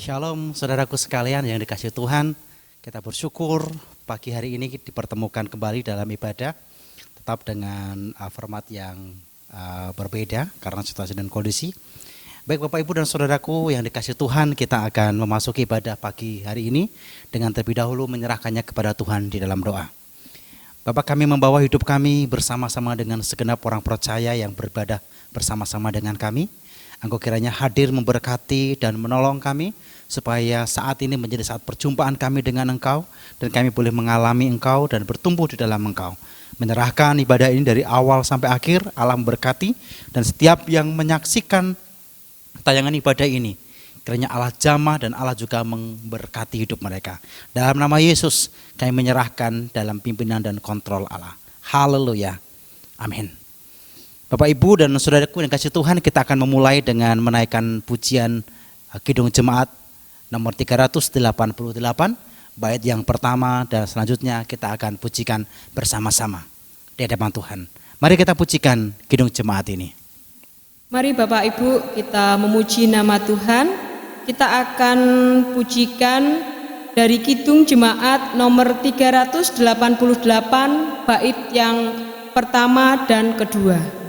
Shalom saudaraku sekalian yang dikasihi Tuhan. Kita bersyukur pagi hari ini dipertemukan kembali dalam ibadah, tetap dengan format yang berbeda karena situasi dan kondisi. Baik Bapak Ibu dan saudaraku yang dikasihi Tuhan, kita akan memasuki ibadah pagi hari ini dengan terlebih dahulu menyerahkannya kepada Tuhan di dalam doa. Bapak, kami membawa hidup kami bersama-sama dengan segenap orang percaya yang beribadah bersama-sama dengan kami. Engkau kiranya hadir memberkati dan menolong kami supaya saat ini menjadi saat perjumpaan kami dengan Engkau dan kami boleh mengalami Engkau dan bertumbuh di dalam Engkau. Menyerahkan ibadah ini dari awal sampai akhir, Allah memberkati, dan setiap yang menyaksikan tayangan ibadah ini, kiranya Allah jamah dan Allah juga memberkati hidup mereka. Dalam nama Yesus kami menyerahkan dalam pimpinan dan kontrol Allah. Haleluya. Amin. Bapak Ibu dan saudaraku yang kasih Tuhan, kita akan memulai dengan menaikkan pujian Kidung Jemaat nomor 388, bait yang pertama, dan selanjutnya kita akan pujikan bersama-sama di hadapan Tuhan. Mari kita pujikan Kidung Jemaat ini. Mari Bapak Ibu kita memuji nama Tuhan. Kita akan pujikan dari Kidung Jemaat nomor 388, bait yang pertama dan kedua.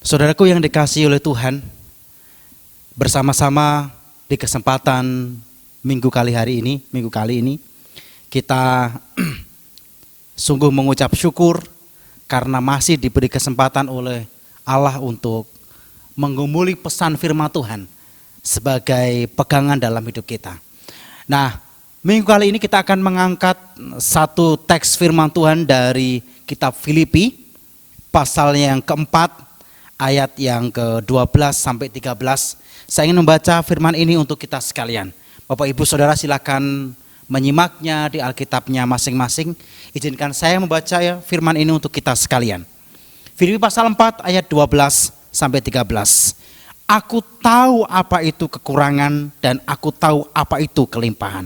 Saudaraku yang dikasihi oleh Tuhan, bersama-sama di kesempatan minggu kali ini kita sungguh mengucap syukur karena masih diberi kesempatan oleh Allah untuk menggumuli pesan firman Tuhan sebagai pegangan dalam hidup kita. Nah, minggu kali ini kita akan mengangkat satu teks firman Tuhan dari kitab Filipi, pasal yang keempat, ayat yang ke-12 sampai 13. Saya ingin membaca firman ini untuk kita sekalian. Bapak Ibu Saudara silakan menyimaknya di Alkitabnya masing-masing. Izinkan saya membaca firman ini untuk kita sekalian. Filipi pasal 4 ayat 12 sampai 13. Aku tahu apa itu kekurangan dan aku tahu apa itu kelimpahan.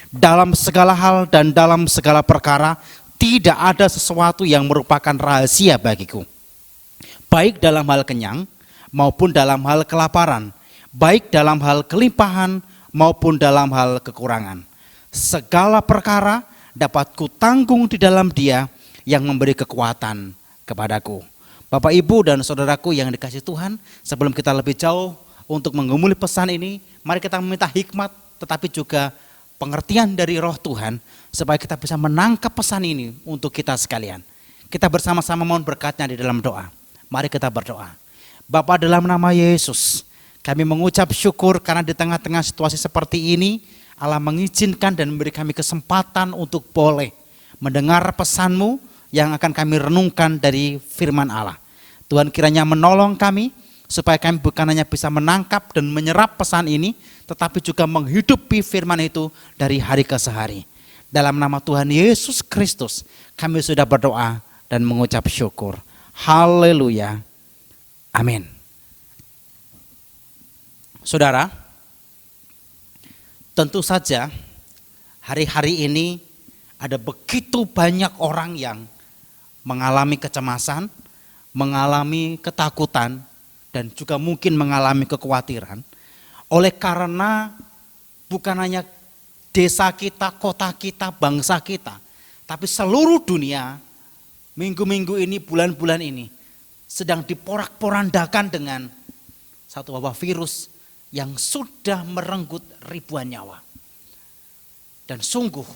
Dalam segala hal dan dalam segala perkara tidak ada sesuatu yang merupakan rahasia bagiku. Baik dalam hal kenyang maupun dalam hal kelaparan, baik dalam hal kelimpahan maupun dalam hal kekurangan. Segala perkara dapat kutanggung di dalam Dia yang memberi kekuatan kepadaku. Bapak, Ibu, dan saudaraku yang dikasihi Tuhan, sebelum kita lebih jauh untuk menggumuli pesan ini, mari kita meminta hikmat tetapi juga pengertian dari Roh Tuhan supaya kita bisa menangkap pesan ini untuk kita sekalian. Kita bersama-sama mohon berkatnya di dalam doa. Mari kita berdoa. Bapa, dalam nama Yesus, kami mengucap syukur karena di tengah-tengah situasi seperti ini, Allah mengizinkan dan memberi kami kesempatan untuk boleh mendengar pesan-Mu yang akan kami renungkan dari firman Allah. Tuhan kiranya menolong kami supaya kami bukan hanya bisa menangkap dan menyerap pesan ini, tetapi juga menghidupi firman itu dari hari ke hari. Dalam nama Tuhan Yesus Kristus kami sudah berdoa dan mengucap syukur. Haleluya. Amin. Saudara, tentu saja hari-hari ini ada begitu banyak orang yang mengalami kecemasan, mengalami ketakutan, dan juga mungkin mengalami kekhawatiran. Oleh karena bukan hanya desa kita, kota kita, bangsa kita, tapi seluruh dunia minggu-minggu ini, bulan-bulan ini sedang diporak-porandakan dengan satu wabah virus yang sudah merenggut ribuan nyawa. Dan sungguh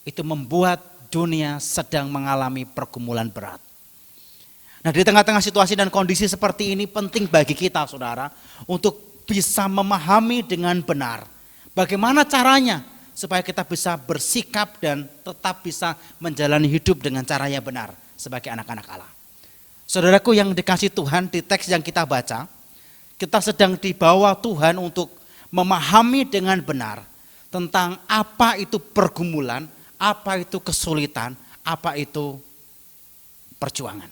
itu membuat dunia sedang mengalami pergumulan berat. Nah, di tengah-tengah situasi dan kondisi seperti ini penting bagi kita saudara untuk bisa memahami dengan benar bagaimana caranya supaya kita bisa bersikap dan tetap bisa menjalani hidup dengan cara yang benar sebagai anak-anak Allah. Saudaraku yang dikasihi Tuhan, di teks yang kita baca, kita sedang dibawa Tuhan untuk memahami dengan benar tentang apa itu pergumulan, apa itu kesulitan, apa itu perjuangan.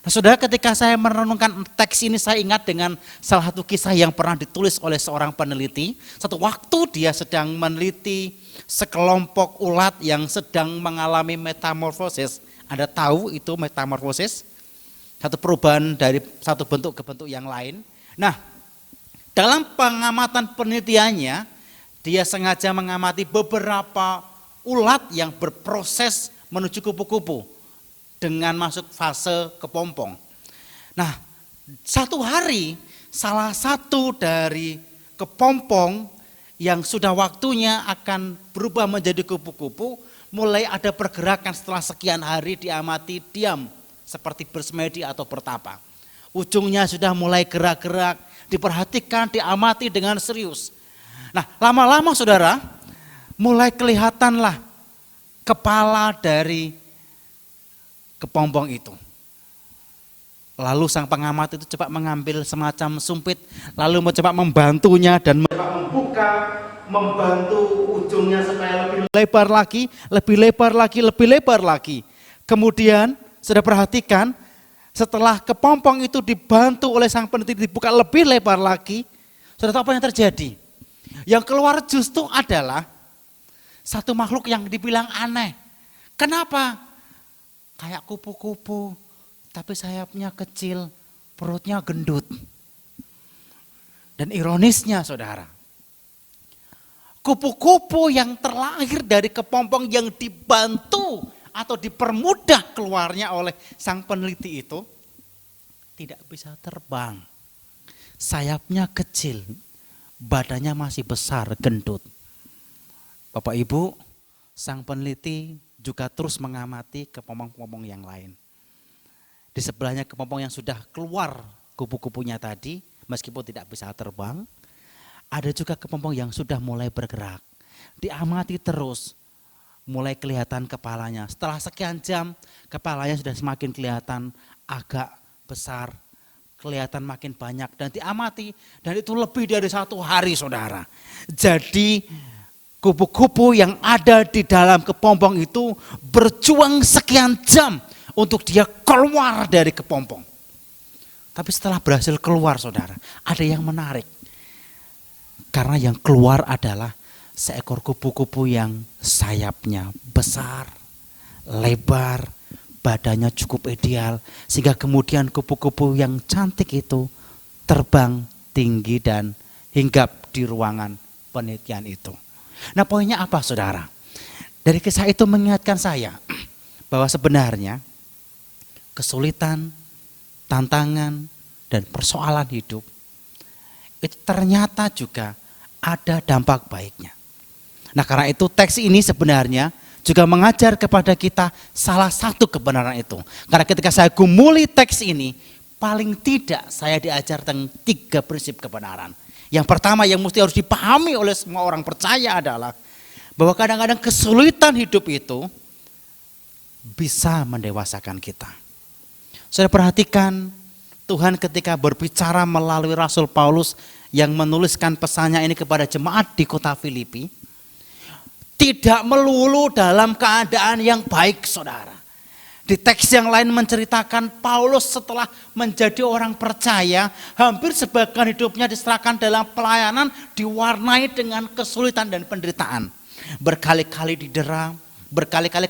Nah, saudara, ketika saya merenungkan teks ini, saya ingat dengan salah satu kisah yang pernah ditulis oleh seorang peneliti. Satu waktu dia sedang meneliti sekelompok ulat yang sedang mengalami metamorfosis. Anda tahu itu metamorfosis? Satu perubahan dari satu bentuk ke bentuk yang lain. Nah, dalam pengamatan penelitiannya, dia sengaja mengamati beberapa ulat yang berproses menuju kupu-kupu dengan masuk fase kepompong. Nah, satu hari salah satu dari kepompong yang sudah waktunya akan berubah menjadi kupu-kupu mulai ada pergerakan setelah sekian hari diamati diam seperti bersemedi atau bertapa. Ujungnya sudah mulai gerak-gerak, diperhatikan, diamati dengan serius. Nah, lama-lama saudara, mulai kelihatanlah kepala dari kepompong itu. Lalu sang pengamat itu coba mengambil semacam sumpit, lalu mencoba membantunya dan mencoba membuka, membantu ujungnya supaya lebih lebar lagi, lebih lebar lagi, lebih lebar lagi. Kemudian, sudah perhatikan, setelah kepompong itu dibantu oleh sang peneliti dibuka lebih lebar lagi, sudah tahu apa yang terjadi? Yang keluar justru adalah satu makhluk yang dibilang aneh. Kenapa? Kayak kupu-kupu, tapi sayapnya kecil, perutnya gendut. Dan ironisnya saudara, kupu-kupu yang terlahir dari kepompong yang dibantu atau dipermudah keluarnya oleh sang peneliti itu tidak bisa terbang. Sayapnya kecil, badannya masih besar, gendut. Bapak Ibu, sang peneliti juga terus mengamati kepompong-kepompong yang lain. Di sebelahnya kepompong yang sudah keluar kupu-kupunya tadi, meskipun tidak bisa terbang, ada juga kepompong yang sudah mulai bergerak. Diamati terus, mulai kelihatan kepalanya. Setelah sekian jam, kepalanya sudah semakin kelihatan agak besar, kelihatan makin banyak dan diamati. Dan itu lebih dari 1 hari, saudara. Jadi kupu-kupu yang ada di dalam kepompong itu berjuang sekian jam untuk dia keluar dari kepompong. Tapi setelah berhasil keluar, saudara, ada yang menarik. Karena yang keluar adalah seekor kupu-kupu yang sayapnya besar, lebar, badannya cukup ideal. Sehingga kemudian kupu-kupu yang cantik itu terbang tinggi dan hinggap di ruangan penelitian itu. Nah, poinnya apa, saudara? Dari kisah itu mengingatkan saya bahwa sebenarnya kesulitan, tantangan, dan persoalan hidup itu ternyata juga ada dampak baiknya. Nah, karena itu teks ini sebenarnya juga mengajar kepada kita salah satu kebenaran itu. Karena ketika saya gumuli teks ini, paling tidak saya diajar tentang 3 prinsip kebenaran. Yang pertama yang mesti harus dipahami oleh semua orang percaya adalah bahwa kadang-kadang kesulitan hidup itu bisa mendewasakan kita. Saya perhatikan Tuhan ketika berbicara melalui Rasul Paulus yang menuliskan pesannya ini kepada jemaat di kota Filipi, tidak melulu dalam keadaan yang baik, saudara. Di teks yang lain menceritakan Paulus setelah menjadi orang percaya, hampir sebagian hidupnya diserahkan dalam pelayanan diwarnai dengan kesulitan dan penderitaan. Berkali-kali didera, berkali-kali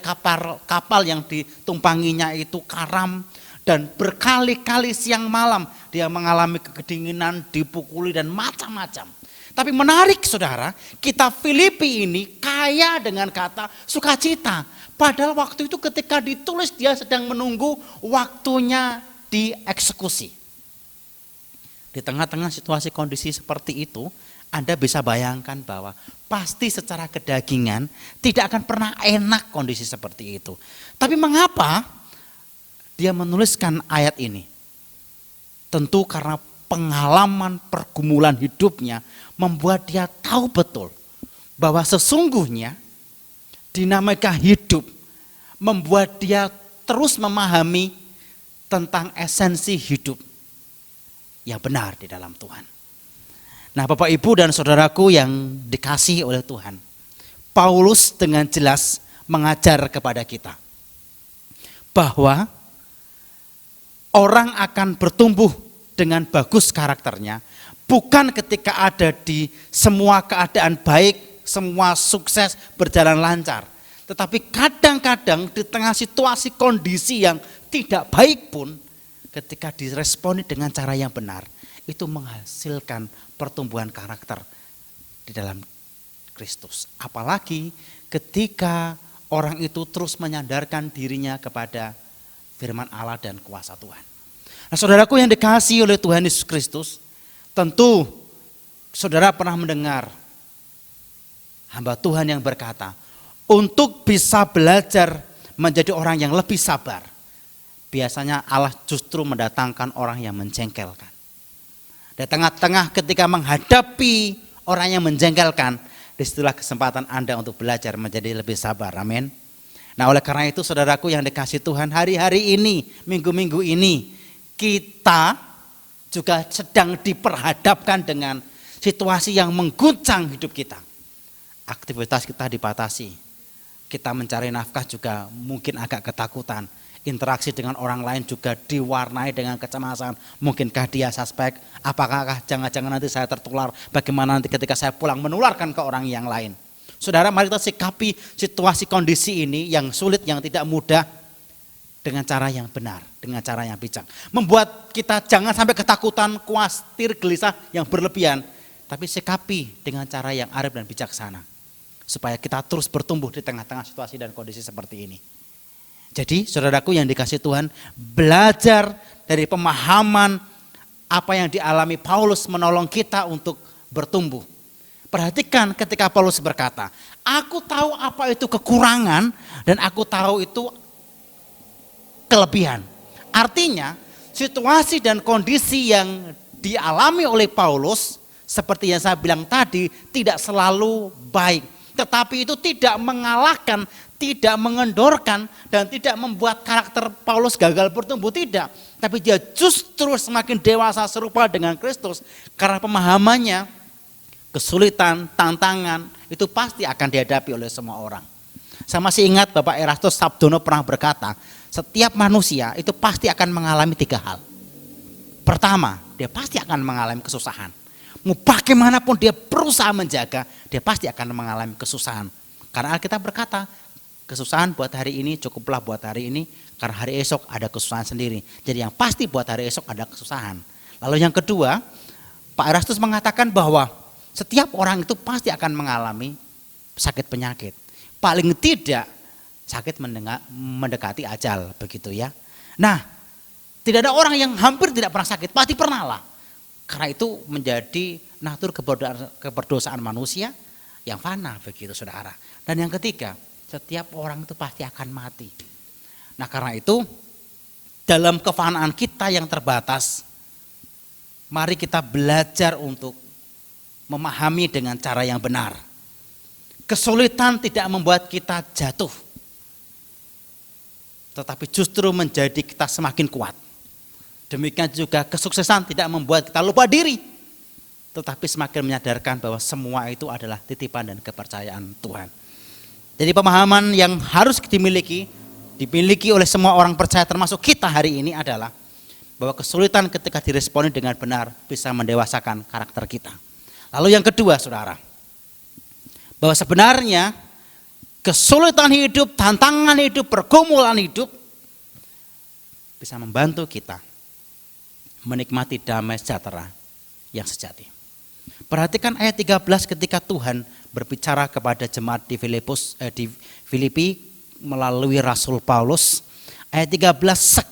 kapal yang ditumpanginya itu karam, dan berkali-kali siang malam dia mengalami kedinginan, dipukuli dan macam-macam. Tapi menarik, saudara, kitab Filipi ini kaya dengan kata sukacita. Padahal waktu itu ketika ditulis dia sedang menunggu waktunya dieksekusi. Di tengah-tengah situasi kondisi seperti itu, Anda bisa bayangkan bahwa pasti secara kedagingan tidak akan pernah enak kondisi seperti itu. Tapi mengapa dia menuliskan ayat ini? Tentu karena pengalaman pergumulan hidupnya membuat dia tahu betul bahwa sesungguhnya dinamika hidup membuat dia terus memahami tentang esensi hidup yang benar di dalam Tuhan. Nah, Bapak Ibu dan saudaraku yang dikasihi oleh Tuhan, Paulus dengan jelas mengajar kepada kita bahwa orang akan bertumbuh dengan bagus karakternya bukan ketika ada di semua keadaan baik, semua sukses, berjalan lancar. Tetapi kadang-kadang di tengah situasi kondisi yang tidak baik pun, ketika diresponi dengan cara yang benar, itu menghasilkan pertumbuhan karakter di dalam Kristus. Apalagi ketika orang itu terus menyandarkan dirinya kepada firman Allah dan kuasa Tuhan. Nah, saudaraku yang dikasihi oleh Tuhan Yesus Kristus, tentu saudara pernah mendengar hamba Tuhan yang berkata, untuk bisa belajar menjadi orang yang lebih sabar, biasanya Allah justru mendatangkan orang yang menjengkelkan. Di tengah-tengah ketika menghadapi orang yang menjengkelkan, disitulah kesempatan Anda untuk belajar menjadi lebih sabar. Amin. Nah, oleh karena itu saudaraku yang dikasihi Tuhan, hari-hari ini, minggu-minggu ini, kita juga sedang diperhadapkan dengan situasi yang mengguncang hidup kita. Aktivitas kita dibatasi, kita mencari nafkah juga mungkin agak ketakutan. Interaksi dengan orang lain juga diwarnai dengan kecemasan. Mungkinkah dia suspek? Apakah jangan-jangan nanti saya tertular? Bagaimana nanti ketika saya pulang menularkan ke orang yang lain? Saudara, mari kita sikapi situasi kondisi ini yang sulit, yang tidak mudah dengan cara yang benar, dengan cara yang bijak. Membuat kita jangan sampai ketakutan, khawatir, gelisah yang berlebihan. Tapi sikapi dengan cara yang arif dan bijaksana. Supaya kita terus bertumbuh di tengah-tengah situasi dan kondisi seperti ini. Jadi saudaraku yang dikasihi Tuhan, belajar dari pemahaman apa yang dialami Paulus menolong kita untuk bertumbuh. Perhatikan ketika Paulus berkata, aku tahu apa itu kekurangan dan aku tahu itu kelebihan. Artinya situasi dan kondisi yang dialami oleh Paulus seperti yang saya bilang tadi tidak selalu baik. Tetapi itu tidak mengalahkan, tidak mengendorkan dan tidak membuat karakter Paulus gagal bertumbuh, tidak. Tapi dia justru semakin dewasa serupa dengan Kristus karena pemahamannya kesulitan, tantangan itu pasti akan dihadapi oleh semua orang. Saya masih ingat Bapak Erastus Sabdono pernah berkata, setiap manusia itu pasti akan mengalami 3 hal. Pertama, dia pasti akan mengalami kesusahan. Mau bagaimanapun dia berusaha menjaga, dia pasti akan mengalami kesusahan. Karena Alkitab berkata, kesusahan buat hari ini cukuplah buat hari ini, karena hari esok ada kesusahan sendiri. Jadi yang pasti buat hari esok ada kesusahan. Lalu yang kedua, Pak Erastus mengatakan bahwa setiap orang itu pasti akan mengalami sakit penyakit. Paling tidak sakit mendekati ajal, begitu ya. Nah, tidak ada orang yang hampir tidak pernah sakit, pasti pernah lah. Karena itu menjadi natur keberdosaan manusia yang fana, begitu saudara. Dan yang ketiga, setiap orang itu pasti akan mati. Nah karena itu dalam kefanaan kita yang terbatas, mari kita belajar untuk memahami dengan cara yang benar. Kesulitan tidak membuat kita jatuh, tetapi justru menjadi kita semakin kuat. Demikian juga kesuksesan tidak membuat kita lupa diri, tetapi semakin menyadarkan bahwa semua itu adalah titipan dan kepercayaan Tuhan. Jadi pemahaman yang harus dimiliki oleh semua orang percaya termasuk kita hari ini adalah bahwa kesulitan ketika diresponi dengan benar bisa mendewasakan karakter kita. Lalu yang kedua saudara, bahwa sebenarnya kesulitan hidup, tantangan hidup, pergumulan hidup bisa membantu kita menikmati damai sejahtera yang sejati. Perhatikan ayat 13 ketika Tuhan berbicara kepada jemaat di Filipi melalui Rasul Paulus. Ayat 13,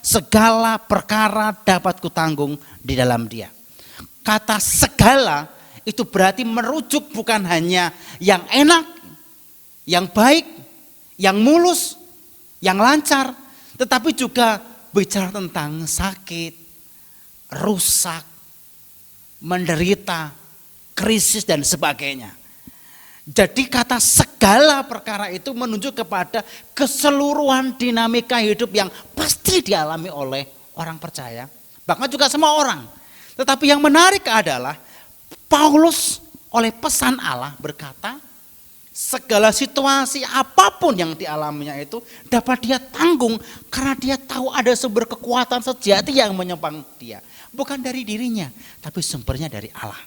segala perkara dapat kutanggung di dalam Dia. Kata segala itu berarti merujuk bukan hanya yang enak, yang baik, yang mulus, yang lancar, tetapi juga bicara tentang sakit, rusak, menderita, krisis dan sebagainya. Jadi kata segala perkara itu menunjuk kepada keseluruhan dinamika hidup yang pasti dialami oleh orang percaya, bahkan juga semua orang. Tetapi yang menarik adalah Paulus oleh pesan Allah berkata, segala situasi apapun yang dialaminya itu dapat dia tanggung karena dia tahu ada sumber kekuatan sejati yang menyokong dia. Bukan dari dirinya, tapi sumbernya dari Allah.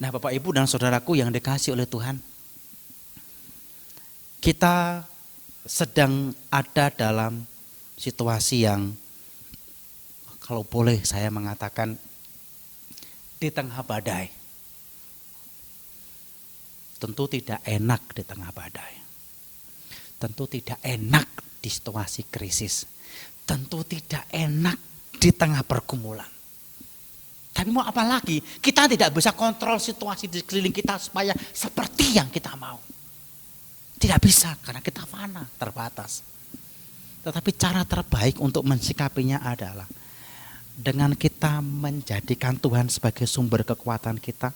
Nah Bapak Ibu dan Saudaraku yang dikasihi oleh Tuhan, kita sedang ada dalam situasi yang kalau boleh saya mengatakan di tengah badai. Tentu tidak enak di tengah badai. Tentu tidak enak di situasi krisis. Tentu tidak enak di tengah pergumulan. Tapi mau apa lagi? Kita tidak bisa kontrol situasi di sekeliling kita supaya seperti yang kita mau. Tidak bisa karena kita fana, terbatas. Tetapi cara terbaik untuk mensikapinya adalah dengan kita menjadikan Tuhan sebagai sumber kekuatan kita,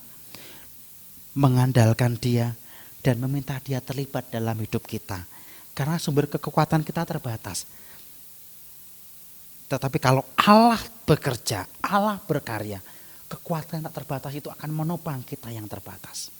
mengandalkan Dia dan meminta Dia terlibat dalam hidup kita. Karena sumber kekuatan kita terbatas. Tetapi kalau Allah bekerja, Allah berkarya, kekuatan tak terbatas itu akan menopang kita yang terbatas.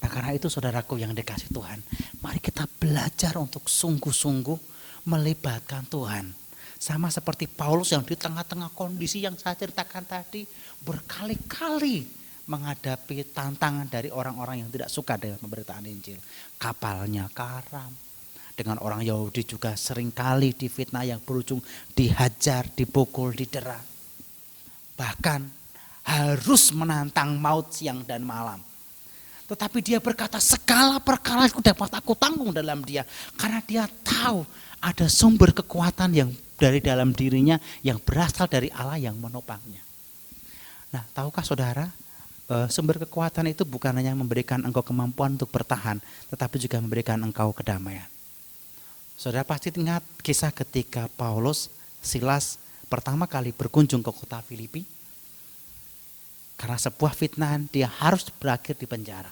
Nah karena itu saudaraku yang dikasih Tuhan, mari kita belajar untuk sungguh-sungguh melibatkan Tuhan. Sama seperti Paulus yang di tengah-tengah kondisi yang saya ceritakan tadi, berkali-kali menghadapi tantangan dari orang-orang yang tidak suka dengan pemberitaan Injil. Kapalnya karam. Dengan orang Yahudi juga seringkali difitnah yang berujung dihajar, dipukul, didera. Bahkan harus menantang maut siang dan malam. Tetapi dia berkata segala perkara itu dapat aku tanggung dalam Dia. Karena dia tahu ada sumber kekuatan yang dari dalam dirinya yang berasal dari Allah yang menopangnya. Nah, tahukah saudara, sumber kekuatan itu bukan hanya memberikan engkau kemampuan untuk bertahan, tetapi juga memberikan engkau kedamaian. Saudara pasti ingat kisah ketika Paulus, Silas pertama kali berkunjung ke kota Filipi. Karena sebuah fitnahan dia harus berakhir di penjara.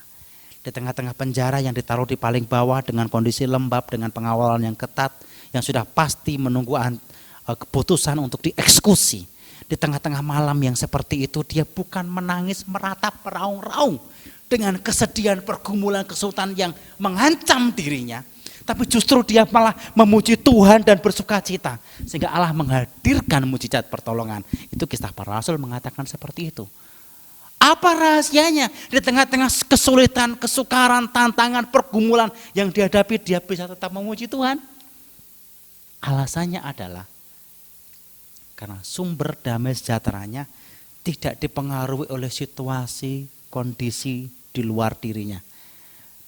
Di tengah-tengah penjara yang ditaruh di paling bawah dengan kondisi lembab, dengan pengawalan yang ketat, yang sudah pasti menunggu keputusan untuk dieksekusi. Di tengah-tengah malam yang seperti itu dia bukan menangis meratap meraung-raung dengan kesedihan, pergumulan, kesulitan yang mengancam dirinya. Tapi justru dia malah memuji Tuhan dan bersuka cita. Sehingga Allah menghadirkan mujizat pertolongan. Itu kisah para rasul mengatakan seperti itu. Apa rahasianya? Di tengah-tengah kesulitan, kesukaran, tantangan, pergumulan yang dihadapi, dia bisa tetap memuji Tuhan. Alasannya adalah karena sumber damai sejahteranya tidak dipengaruhi oleh situasi, kondisi di luar dirinya.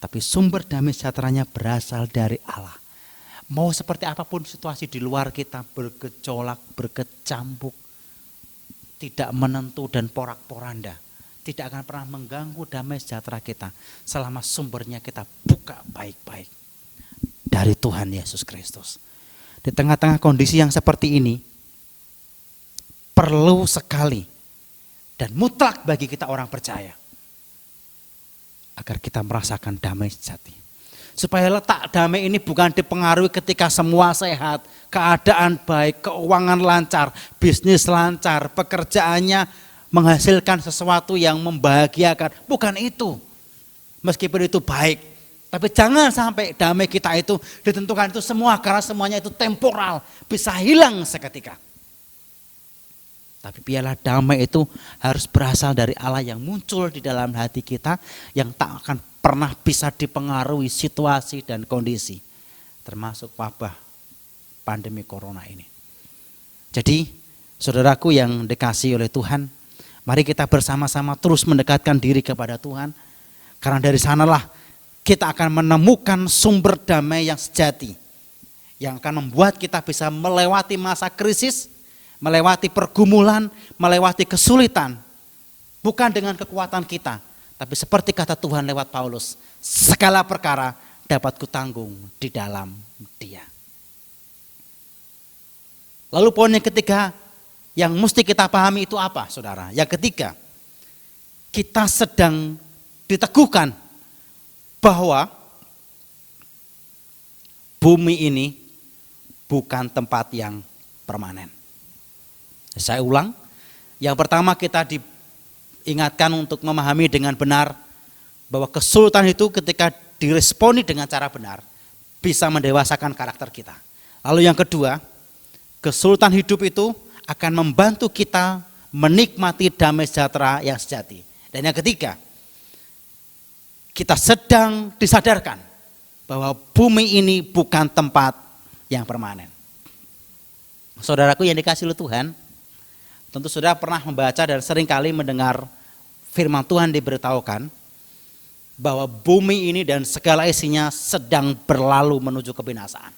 Tapi sumber damai sejahteranya berasal dari Allah. Mau seperti apapun situasi di luar kita, bergejolak, berkecambuk, tidak menentu dan porak-poranda, tidak akan pernah mengganggu damai sejahtera kita selama sumbernya kita buka baik-baik dari Tuhan Yesus Kristus. Di tengah-tengah kondisi yang seperti ini, perlu sekali dan mutlak bagi kita orang percaya agar kita merasakan damai sejati. Supaya letak damai ini bukan dipengaruhi ketika semua sehat, keadaan baik, keuangan lancar, bisnis lancar, pekerjaannya menghasilkan sesuatu yang membahagiakan. Bukan itu. Meskipun itu baik, tapi jangan sampai damai kita itu ditentukan itu semua, karena semuanya itu temporal, bisa hilang seketika. Tapi biarlah damai itu harus berasal dari Allah yang muncul di dalam hati kita, yang tak akan pernah bisa dipengaruhi situasi dan kondisi, termasuk wabah pandemi corona ini. Jadi saudaraku yang dikasihi oleh Tuhan, mari kita bersama-sama terus mendekatkan diri kepada Tuhan, karena dari sanalah kita akan menemukan sumber damai yang sejati, yang akan membuat kita bisa melewati masa krisis, melewati pergumulan, melewati kesulitan, bukan dengan kekuatan kita, tapi seperti kata Tuhan lewat Paulus, segala perkara dapat kutanggung di dalam Dia. Lalu poin yang ketiga yang mesti kita pahami itu apa, saudara? Yang ketiga, kita sedang diteguhkan bahwa bumi ini bukan tempat yang permanen. Saya ulang, yang pertama kita diingatkan untuk memahami dengan benar bahwa kesulitan itu ketika diresponi dengan cara benar bisa mendewasakan karakter kita. Lalu yang kedua, kesulitan hidup itu akan membantu kita menikmati damai sejahtera yang sejati. Dan yang ketiga, kita sedang disadarkan bahwa bumi ini bukan tempat yang permanen. Saudaraku yang dikasihi oleh Tuhan, tentu saudara pernah membaca dan seringkali mendengar firman Tuhan diberitahukan bahwa bumi ini dan segala isinya sedang berlalu menuju kebinasaan.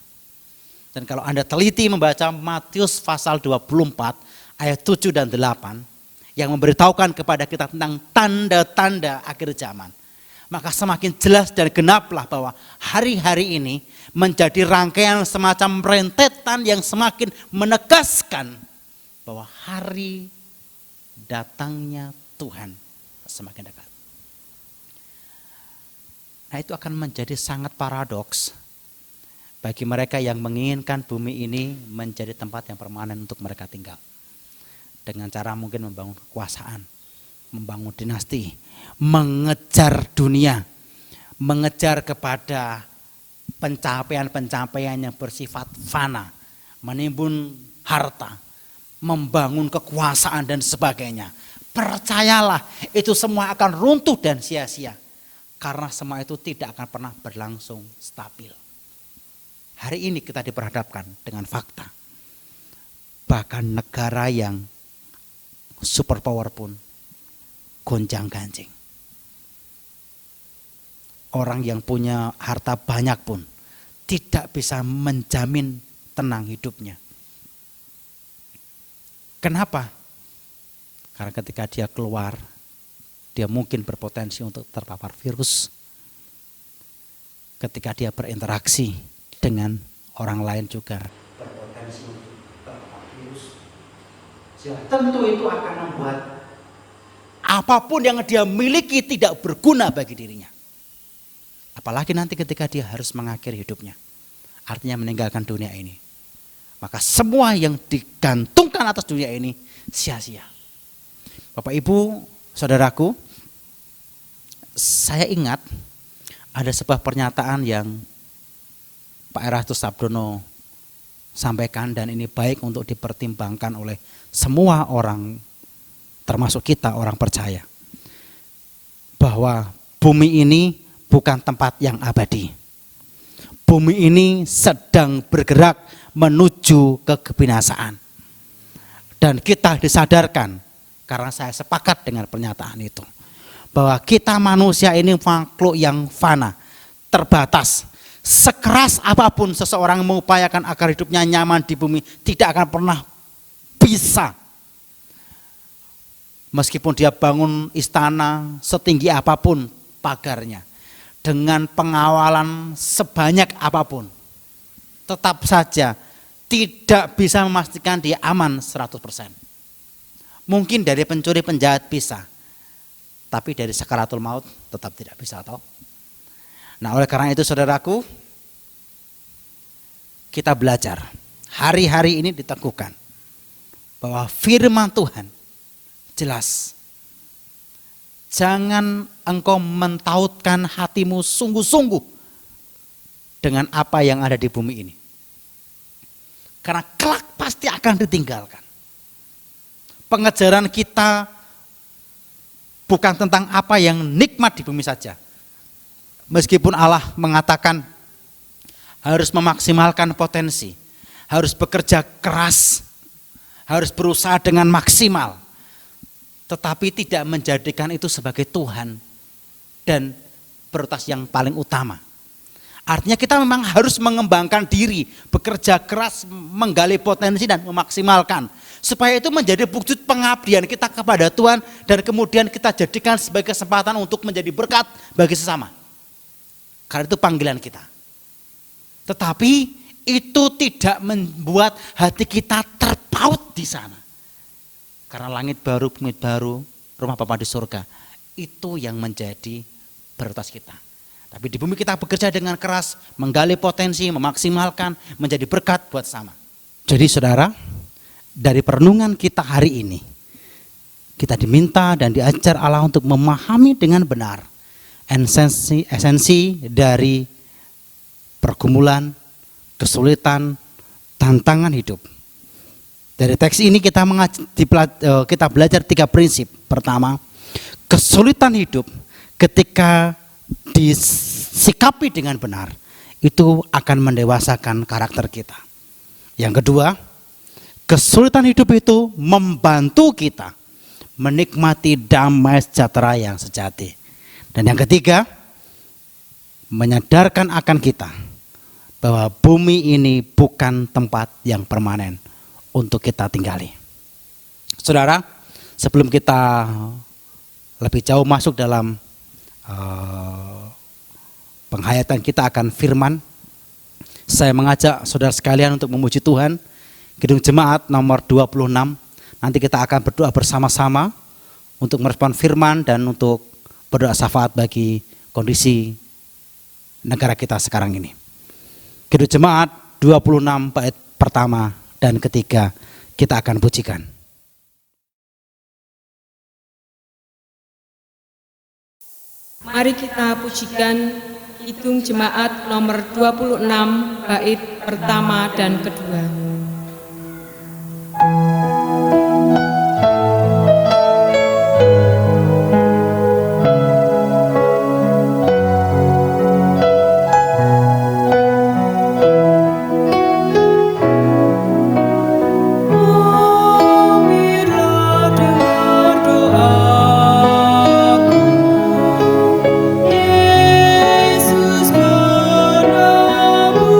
Dan kalau Anda teliti membaca Matius pasal 24 ayat 7 dan 8 yang memberitahukan kepada kita tentang tanda-tanda akhir zaman, maka semakin jelas dan genaplah bahwa hari-hari ini menjadi rangkaian semacam rentetan yang semakin menegaskan bahwa hari datangnya Tuhan semakin dekat. Nah, itu akan menjadi sangat paradoks bagi mereka yang menginginkan bumi ini menjadi tempat yang permanen untuk mereka tinggal. Dengan cara mungkin membangun kekuasaan, membangun dinasti, mengejar dunia, mengejar kepada pencapaian-pencapaian yang bersifat fana, menimbun harta, membangun kekuasaan dan sebagainya. Percayalah, itu semua akan runtuh dan sia-sia. Karena semua itu tidak akan pernah berlangsung stabil. Hari ini kita diperhadapkan dengan fakta. Bahkan negara yang superpower pun gonjang-ganjing. Orang yang punya harta banyak pun tidak bisa menjamin tenang hidupnya. Kenapa? Karena ketika dia keluar, dia mungkin berpotensi untuk terpapar virus. Ketika dia berinteraksi dengan orang lain juga berpotensi untuk terpapar virus. Tentu itu akan membuat apapun yang dia miliki tidak berguna bagi dirinya. Apalagi nanti ketika dia harus mengakhiri hidupnya. Artinya meninggalkan dunia ini. Maka semua yang digantungkan atas dunia ini sia-sia. Bapak Ibu, saudaraku, saya ingat ada sebuah pernyataan yang Pak Erastus Sabdono sampaikan, dan ini baik untuk dipertimbangkan oleh semua orang, termasuk kita orang percaya, bahwa bumi ini bukan tempat yang abadi. Bumi ini sedang bergerak menuju ke kebinasaan. Dan kita disadarkan, karena saya sepakat dengan pernyataan itu, bahwa kita manusia ini makhluk yang fana, terbatas. Sekeras apapun seseorang mengupayakan agar hidupnya nyaman di bumi, tidak akan pernah bisa. Meskipun dia bangun istana setinggi apapun pagarnya, dengan pengawalan sebanyak apapun, tetap saja tidak bisa memastikan dia aman 100%. Mungkin dari pencuri penjahat bisa, tapi dari sakaratul maut tetap tidak bisa, toh. Nah, oleh karena itu saudaraku, kita belajar hari-hari ini diteguhkan bahwa firman Tuhan jelas. Jangan engkau mentautkan hatimu sungguh-sungguh dengan apa yang ada di bumi ini. Karena kelak pasti akan ditinggalkan. Pengejaran kita bukan tentang apa yang nikmat di bumi saja. Meskipun Allah mengatakan harus memaksimalkan potensi, harus bekerja keras, harus berusaha dengan maksimal, tetapi tidak menjadikan itu sebagai Tuhan dan prioritas yang paling utama. Artinya kita memang harus mengembangkan diri, bekerja keras, menggali potensi dan memaksimalkan. Supaya itu menjadi wujud pengabdian kita kepada Tuhan, dan kemudian kita jadikan sebagai kesempatan untuk menjadi berkat bagi sesama. Karena itu panggilan kita. Tetapi itu tidak membuat hati kita terpaut di sana. Karena langit baru, bumi baru, rumah Bapa di surga, itu yang menjadi prioritas kita. Tapi di bumi kita bekerja dengan keras, menggali potensi, memaksimalkan, menjadi berkat buat sama. Jadi saudara, dari perenungan kita hari ini, kita diminta dan diajar Allah untuk memahami dengan benar esensi dari pergumulan, kesulitan, tantangan hidup. Dari teks ini kita belajar 3 prinsip. Pertama, kesulitan hidup ketika disikapi dengan benar, itu akan mendewasakan karakter kita. Yang kedua, kesulitan hidup itu membantu kita menikmati damai sejahtera yang sejati. Dan yang ketiga, menyadarkan akan kita bahwa bumi ini bukan tempat yang permanen untuk kita tinggali. Saudara, sebelum kita lebih jauh masuk dalam penghayatan kita akan firman, saya mengajak saudara sekalian untuk memuji Tuhan. Gedung Jemaat nomor 26, nanti kita akan berdoa bersama-sama untuk merespon firman dan untuk berdoa syafaat bagi kondisi negara kita sekarang ini. Gedung Jemaat 26 bait pertama dan ketiga kita akan pujikan. Mari kita pujikan Kidung Jemaat nomor 26 bait pertama dan kedua. Yesus padamu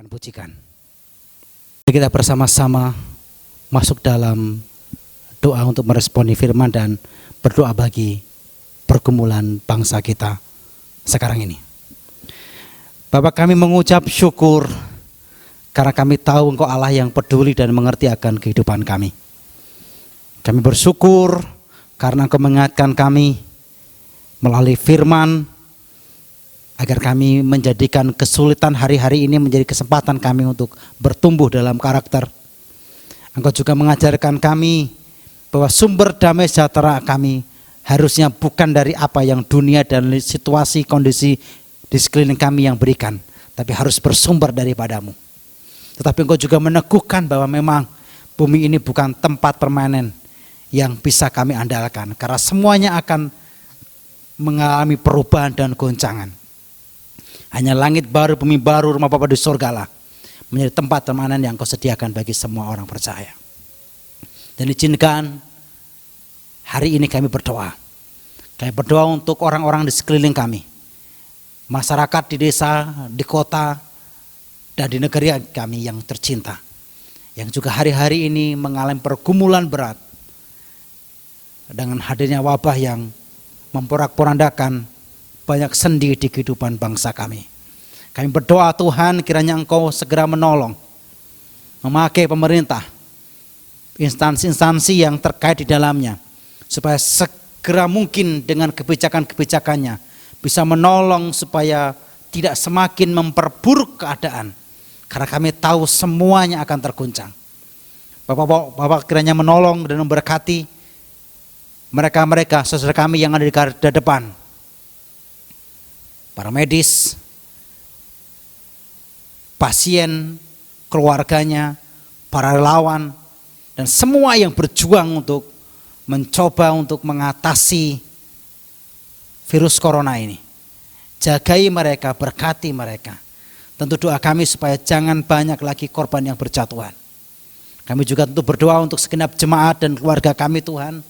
akan pujikan. Kita bersama-sama masuk dalam doa untuk meresponi firman dan berdoa bagi pergumulan bangsa kita sekarang ini. Bapak, kami mengucap syukur karena kami tahu Engkau Allah yang peduli dan mengerti akan kehidupan kami. Kami bersyukur karena Engkau mengingatkan kami melalui firman agar kami menjadikan kesulitan hari-hari ini menjadi kesempatan kami untuk bertumbuh dalam karakter. Engkau juga mengajarkan kami bahwa sumber damai sejahtera kami harusnya bukan dari apa yang dunia dan situasi kondisi di sekeliling kami yang berikan, tapi harus bersumber daripadamu. Tetapi Engkau juga meneguhkan bahwa memang bumi ini bukan tempat permanen yang bisa kami andalkan, karena semuanya akan mengalami perubahan dan goncangan. Hanya langit baru, bumi baru, rumah Bapa di surga lah menjadi tempat permanen yang Kau sediakan bagi semua orang percaya. Dan izinkan hari ini kami berdoa. Kami berdoa untuk orang-orang di sekeliling kami, masyarakat di desa, di kota, dan di negeri kami yang tercinta, yang juga hari-hari ini mengalami pergumulan berat dengan hadirnya wabah yang memporak-porandakan banyak sendi di kehidupan bangsa kami. Kami berdoa Tuhan, kiranya Engkau segera menolong, memakai pemerintah, instansi-instansi yang terkait di dalamnya, supaya segera mungkin dengan kebijakan-kebijakannya bisa menolong supaya tidak semakin memperburuk keadaan. Karena kami tahu semuanya akan terguncang. Bapak kiranya menolong dan memberkati mereka-mereka, saudara kami yang ada di garda depan, para medis, pasien, keluarganya, para relawan, dan semua yang berjuang untuk mencoba untuk mengatasi virus corona ini. Jagai mereka, berkati mereka. Tentu doa kami supaya jangan banyak lagi korban yang berjatuhan. Kami juga tentu berdoa untuk segenap jemaat dan keluarga kami Tuhan.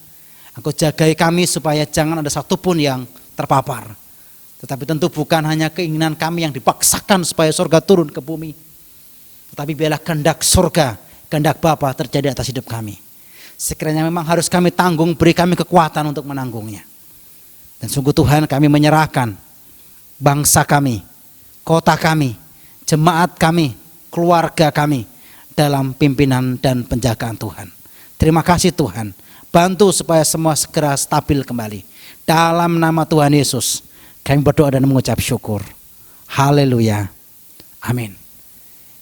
Engkau jagai kami supaya jangan ada satupun yang terpapar. Tetapi tentu bukan hanya keinginan kami yang dipaksakan supaya surga turun ke bumi. Tetapi biarlah kehendak surga, kehendak Bapa terjadi atas hidup kami. Sekiranya memang harus kami tanggung, beri kami kekuatan untuk menanggungnya. Dan sungguh Tuhan, kami menyerahkan bangsa kami, kota kami, jemaat kami, keluarga kami dalam pimpinan dan penjagaan Tuhan. Terima kasih Tuhan, bantu supaya semua segera stabil kembali. Dalam nama Tuhan Yesus kami berdoa dan mengucap syukur. Haleluya. Amin.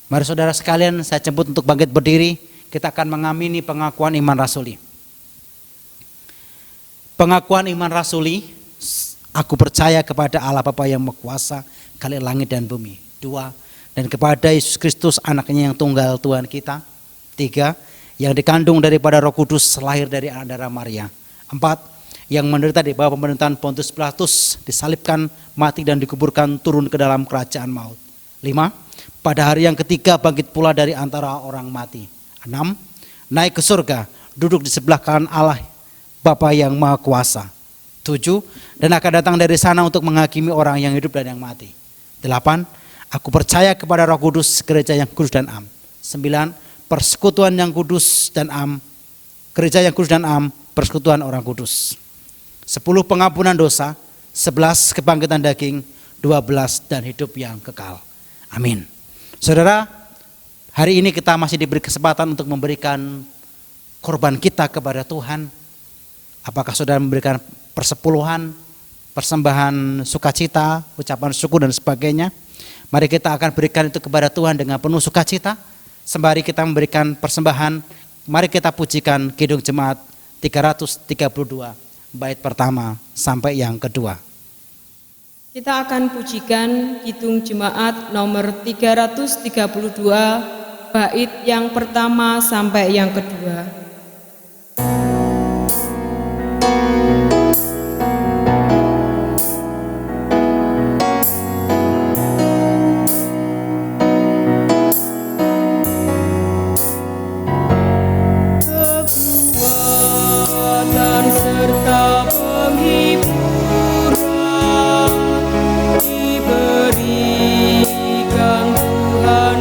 Mari saudara sekalian, saya jemput untuk bangkit berdiri. Kita akan mengamini pengakuan iman rasuli. Pengakuan iman rasuli, aku percaya kepada Allah Bapa yang Maha Kuasa, Khalik langit dan bumi. 2, dan kepada Yesus Kristus anaknya yang tunggal Tuhan kita. 3, yang dikandung daripada Roh Kudus, lahir dari anak darah Maria. 4, yang menderita di bawah pemerintahan Pontius Pilatus, disalibkan, mati dan dikuburkan, turun ke dalam kerajaan maut. 5, pada hari yang ketiga bangkit pula dari antara orang mati. 6, naik ke surga, duduk di sebelah kanan Allah Bapa yang Maha Kuasa. 7, dan akan datang dari sana untuk menghakimi orang yang hidup dan yang mati. 8, aku percaya kepada Roh Kudus, gereja yang kudus dan am. 9, persekutuan yang kudus dan am, gereja yang kudus dan am, persekutuan orang kudus. 10, pengampunan dosa. 11, kebangkitan daging. 12, dan hidup yang kekal. Amin. Saudara, hari ini kita masih diberi kesempatan untuk memberikan korban kita kepada Tuhan. Apakah saudara memberikan persepuluhan, persembahan sukacita, ucapan syukur dan sebagainya? Mari kita akan berikan itu kepada Tuhan dengan penuh sukacita. Sembari kita memberikan persembahan, mari kita pujikan Kidung Jemaat 332. Bait pertama sampai yang kedua. Kita akan pujikan Kidung Jemaat nomor 332, bait yang pertama sampai yang kedua. Diberikan Tuhan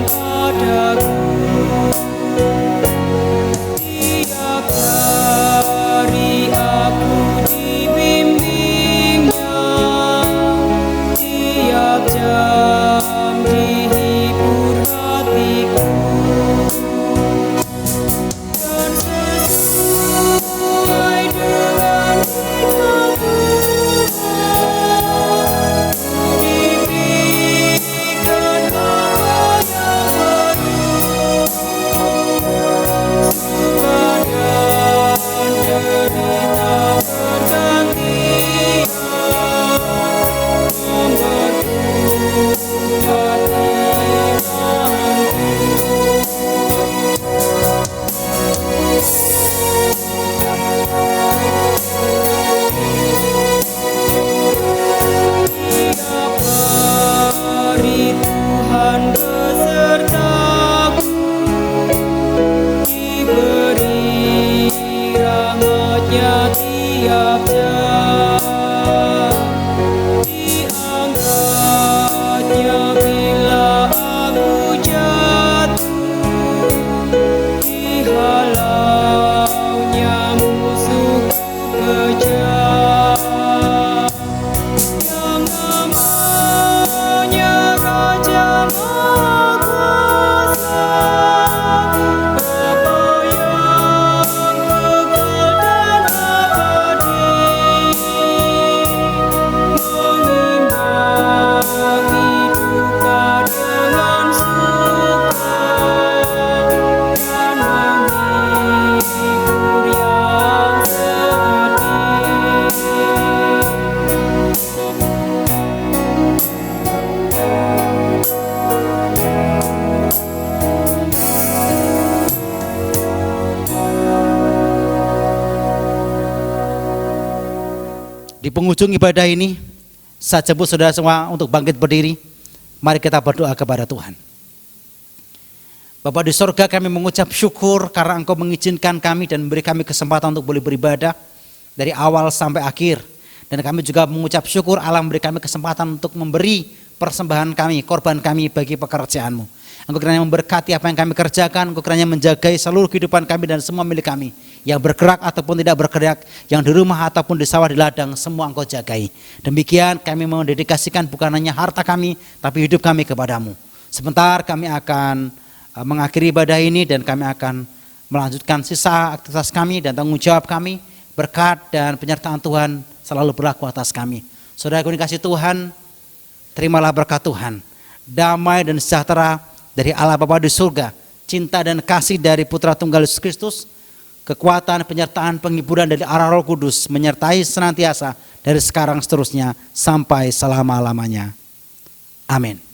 Di penghujung ibadah ini, saya jemput saudara semua untuk bangkit berdiri. Mari kita berdoa kepada Tuhan. Bapa di sorga, kami mengucap syukur karena Engkau mengizinkan kami dan memberi kami kesempatan untuk boleh beribadah dari awal sampai akhir. Dan kami juga mengucap syukur Allah memberi kami kesempatan untuk memberi persembahan kami, korban kami bagi pekerjaan-Mu. Engkau kiranya memberkati apa yang kami kerjakan, Engkau kiranya menjagai seluruh kehidupan kami dan semua milik kami. Yang bergerak ataupun tidak bergerak, yang di rumah ataupun di sawah di ladang, semua Engkau jagai. Demikian kami mendedikasikan bukan hanya harta kami, tapi hidup kami kepadamu. Sebentar kami akan mengakhiri ibadah ini dan kami akan melanjutkan sisa aktivitas kami dan tanggung jawab kami. Berkat dan penyertaan Tuhan selalu berlaku atas kami. Saudara yang dikasihi Tuhan, terimalah berkat Tuhan, damai dan sejahtera dari Allah Bapa di surga, cinta dan kasih dari Putra Tunggal Yesus Kristus, kekuatan, penyertaan, penghiburan dari arah Roh Kudus menyertai senantiasa dari sekarang seterusnya sampai selama-lamanya. Amin.